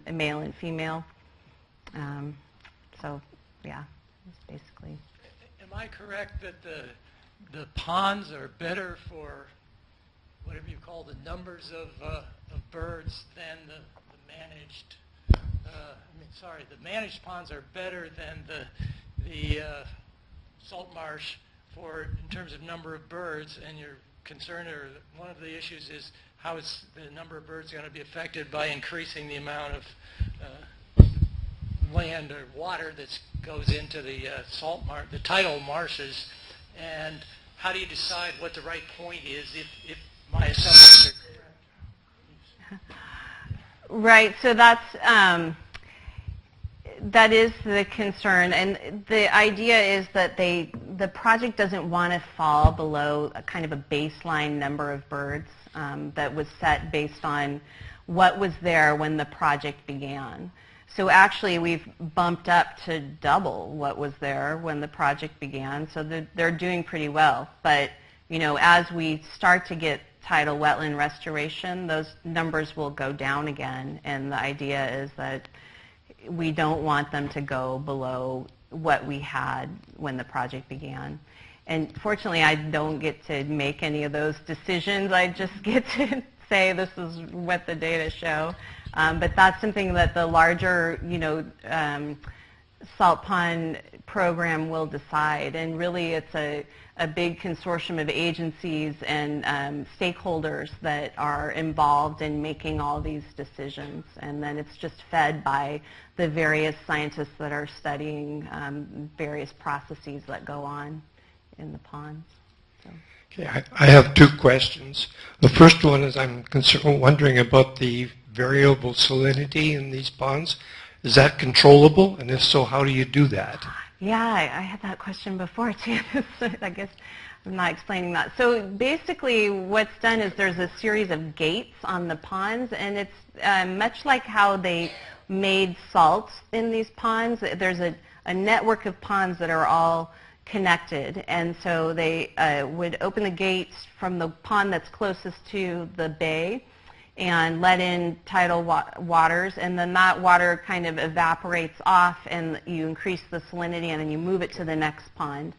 male and female. So, yeah, that's basically. Am I correct that the ponds are better for whatever you call the numbers of birds than the managed? The managed ponds are better than the salt marsh in terms of number of birds, and your concern, or one of the issues, is how is the number of birds going to be affected by increasing the amount of land or water that goes into the the tidal marshes, and how do you decide what the right point is if my assumptions are correct? Right. So that is the concern, and the idea is that the project doesn't want to fall below a kind of a baseline number of birds that was set based on what was there when the project began. So actually, we've bumped up to double what was there when the project began. So they're doing pretty well. But as we start to get tidal wetland restoration, those numbers will go down again. And the idea is that we don't want them to go below what we had when the project began. And fortunately, I don't get to make any of those decisions. I just get to say this is what the data show. But that's something that the larger, salt pond program will decide. And really, it's a big consortium of agencies and stakeholders that are involved in making all these decisions. And then it's just fed by the various scientists that are studying various processes that go on in the ponds. So. Okay, I have two questions. The first one is I'm wondering about the variable salinity in these ponds. Is that controllable? And if so, how do you do that? Yeah, I had that question before too. I guess I'm not explaining that. So basically what's done is there's a series of gates on the ponds, and it's much like how they made salts in these ponds. There's a network of ponds that are all connected, and so they would open the gates from the pond that's closest to the bay and let in tidal waters, and then that water kind of evaporates off, and you increase the salinity, and then you move it to the next pond.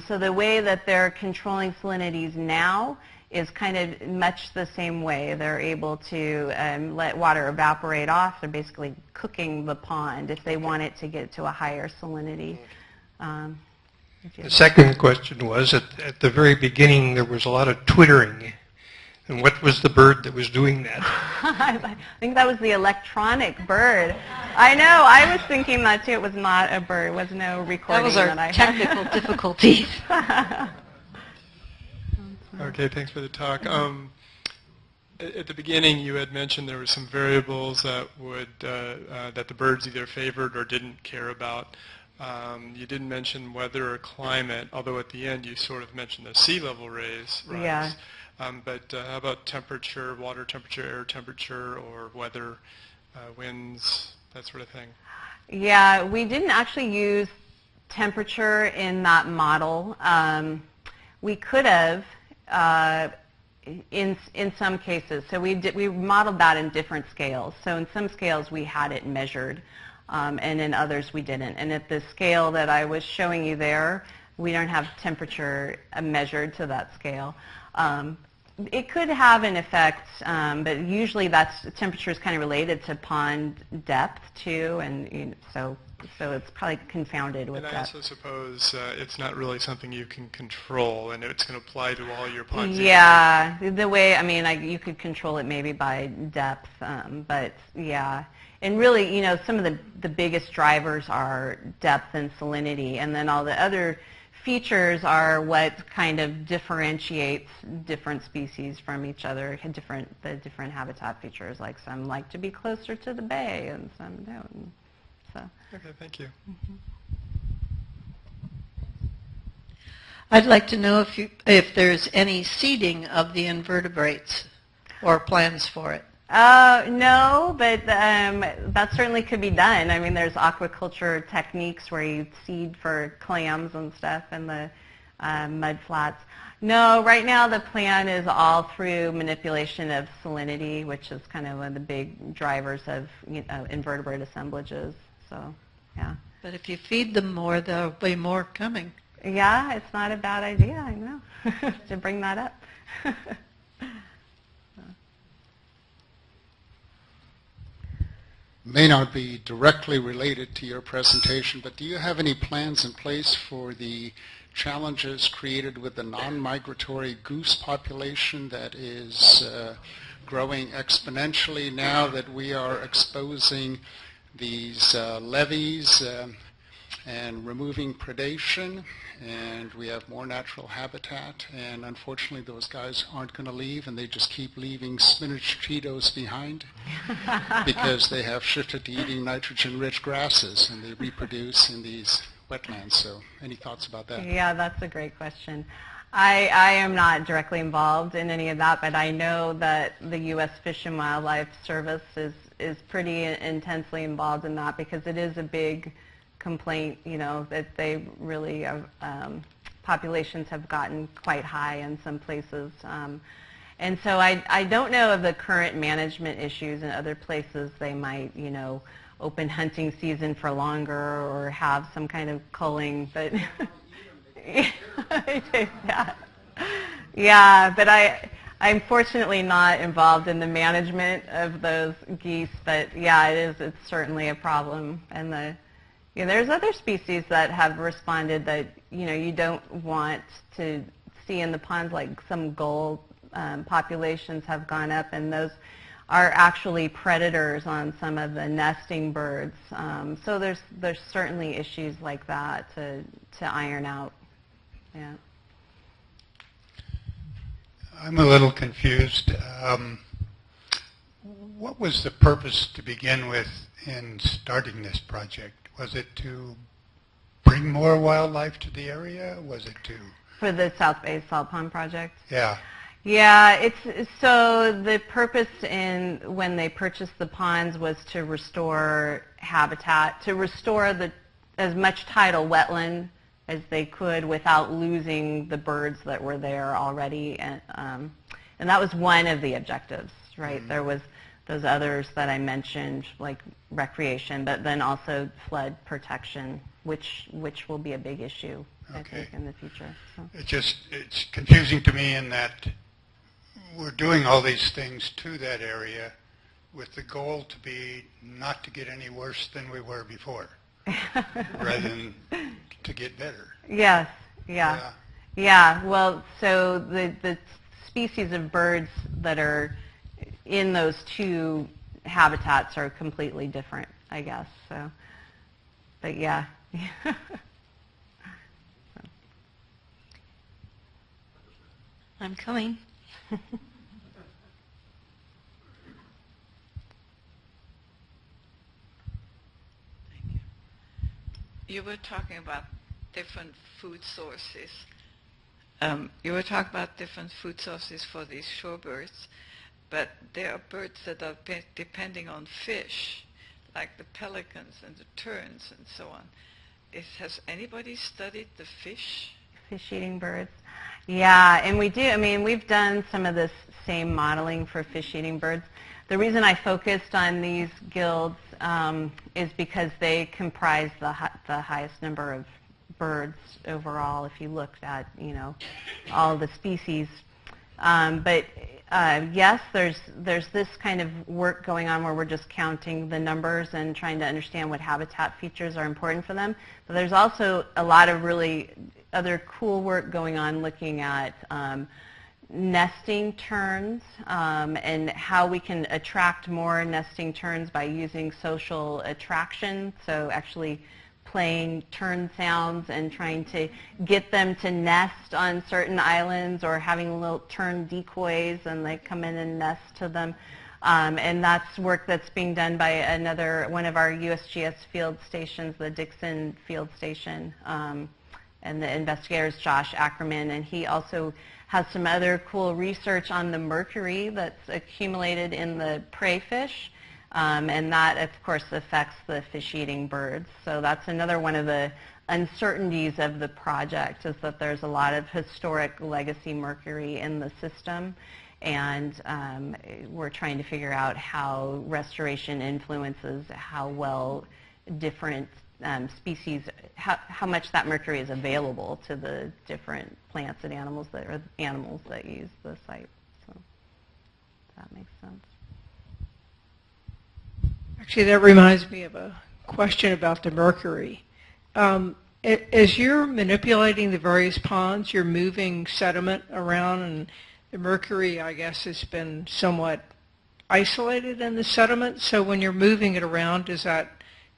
So the way that they're controlling salinities now is kind of much the same way. They're able to let water evaporate off. They're basically cooking the pond if they want it to get to a higher salinity. The second question was, at the very beginning, there was a lot of twittering. And what was the bird that was doing that? I think that was the electronic bird. I know. I was thinking that too. It was not a bird. It was no recording. That was our technical difficulties. Okay, thanks for the talk. At the beginning, you had mentioned there were some variables that that the birds either favored or didn't care about. You didn't mention weather or climate, although at the end you sort of mentioned the sea level rise. Yeah. But how about temperature, water temperature, air temperature, or weather, winds, that sort of thing? Yeah, we didn't actually use temperature in that model. We could have in some cases. So we modeled that in different scales. So in some scales we had it measured, and in others we didn't. And at the scale that I was showing you there, we don't have temperature measured to that scale. It could have an effect, but usually temperature is kind of related to pond depth too, and so it's probably confounded with that. And I also suppose it's not really something you can control, and it's going to apply to all your ponds. Yeah, the way you could control it maybe by depth, but yeah, and really some of the biggest drivers are depth and salinity, and then all the other features are what kind of differentiates different species from each other, the different habitat features. Like some like to be closer to the bay and some don't. So. Okay, thank you. Mm-hmm. I'd like to know if there's any seeding of the invertebrates or plans for it. No, but that certainly could be done. I mean, there's aquaculture techniques where you seed for clams and stuff in the mudflats. No, right now the plan is all through manipulation of salinity, which is kind of one of the big drivers of invertebrate assemblages. So, yeah. But if you feed them more, there'll be more coming. Yeah, it's not a bad idea, I know, to bring that up. May not be directly related to your presentation, but do you have any plans in place for the challenges created with the non-migratory goose population that is growing exponentially now that we are exposing these levees and removing predation, and we have more natural habitat, and unfortunately those guys aren't going to leave, and they just keep leaving spinach Cheetos behind because they have shifted to eating nitrogen-rich grasses, and they reproduce in these wetlands. So any thoughts about that? Yeah, that's a great question. I am not directly involved in any of that, but I know that the U.S. Fish and Wildlife Service is pretty intensely involved in that because it is a big complaint, that they really populations have gotten quite high in some places. And so I don't know of the current management issues in other places. They might, open hunting season for longer or have some kind of culling, but yeah, but I'm fortunately not involved in the management of those geese, but yeah, it's certainly a problem. And there's other species that have responded that, you don't want to see in the ponds, like some gull populations have gone up, and those are actually predators on some of the nesting birds. So there's certainly issues like that to iron out. Yeah. I'm a little confused. What was the purpose to begin with in starting this project? Was it to bring more wildlife to the area? Was it to... For the South Bay Salt Pond project? Yeah. Yeah, so the purpose when they purchased the ponds was to restore habitat, to restore as much tidal wetland as they could without losing the birds that were there already. And that was one of the objectives, right? Mm-hmm. There was those others that I mentioned, like recreation, but then also flood protection, which will be a big issue, I think, in the future. So. It's confusing to me in that we're doing all these things to that area with the goal to be not to get any worse than we were before, rather than to get better. Yes, yeah. Well, so the species of birds that are in those two habitats are completely different, I guess. So, but yeah. I'm coming. You were talking about different food sources. For these shorebirds, but there are birds that are depending on fish, like the pelicans and the terns and so on. Has anybody studied the fish? Fish-eating birds. Yeah, and we do. I mean, we've done some of this same modeling for fish-eating birds. The reason I focused on these guilds is because they comprise the highest number of birds overall if you looked at, all the species. But yes, there's this kind of work going on where we're just counting the numbers and trying to understand what habitat features are important for them. But there's also a lot of really other cool work going on looking at nesting terns and how we can attract more nesting terns by using social attraction. So actually playing turn sounds and trying to get them to nest on certain islands, or having little turn decoys and they come in and nest to them. And that's work that's being done by one of our USGS field stations, the Dixon Field Station, and the investigator is Josh Ackerman, and he also has some other cool research on the mercury that's accumulated in the prey fish, and that, of course, affects the fish-eating birds. So that's another one of the uncertainties of the project, is that there's a lot of historic legacy mercury in the system, and we're trying to figure out how restoration influences how well different species, how much that mercury is available to the different plants and animals that use the site. So that makes sense. Actually, that reminds me of a question about the mercury. As you're manipulating the various ponds, you're moving sediment around, and the mercury, I guess, has been somewhat isolated in the sediment. So when you're moving it around, does that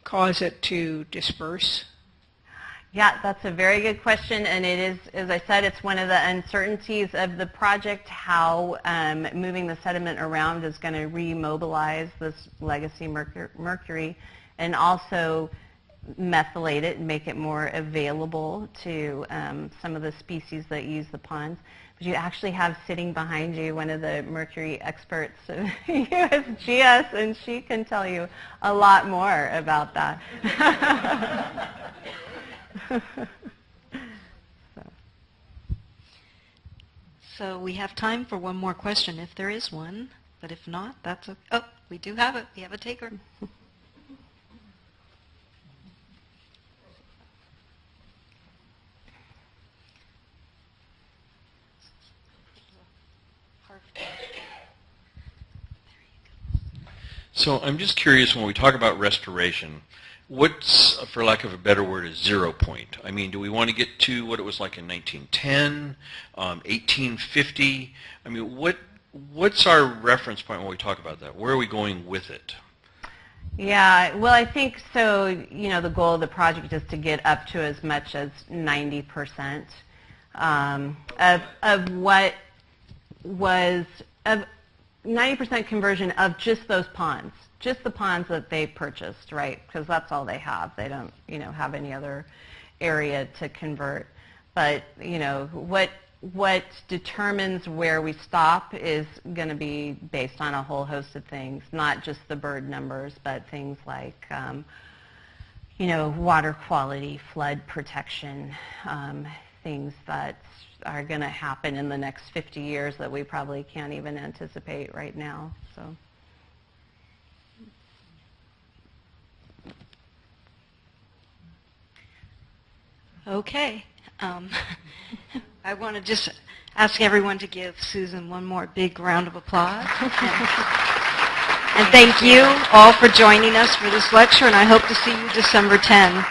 cause it to disperse? Yeah, that's a very good question, and it is, as I said, it's one of the uncertainties of the project, how moving the sediment around is going to remobilize this legacy mercury, and also methylate it and make it more available to some of the species that use the ponds. But you actually have sitting behind you one of the mercury experts of USGS, and she can tell you a lot more about that. So we have time for one more question if there is one, but if not, that's okay. Oh, we do have it. We have a taker. So I'm just curious, when we talk about restoration, what's, for lack of a better word, a 0 point? I mean, do we want to get to what it was like in 1910, 1850? I mean, what's our reference point when we talk about that? Where are we going with it? Yeah, well, I think so. You know, the goal of the project is to get up to as much as 90% of what was 90% conversion of just those ponds, just the ponds that they purchased, right? Because that's all they have. They don't, have any other area to convert. But, what determines where we stop is going to be based on a whole host of things, not just the bird numbers, but things like, water quality, flood protection, things that are going to happen in the next 50 years that we probably can't even anticipate right now. So. Okay. I want to just ask everyone to give Susan one more big round of applause. And thank you all for joining us for this lecture, and I hope to see you December 10.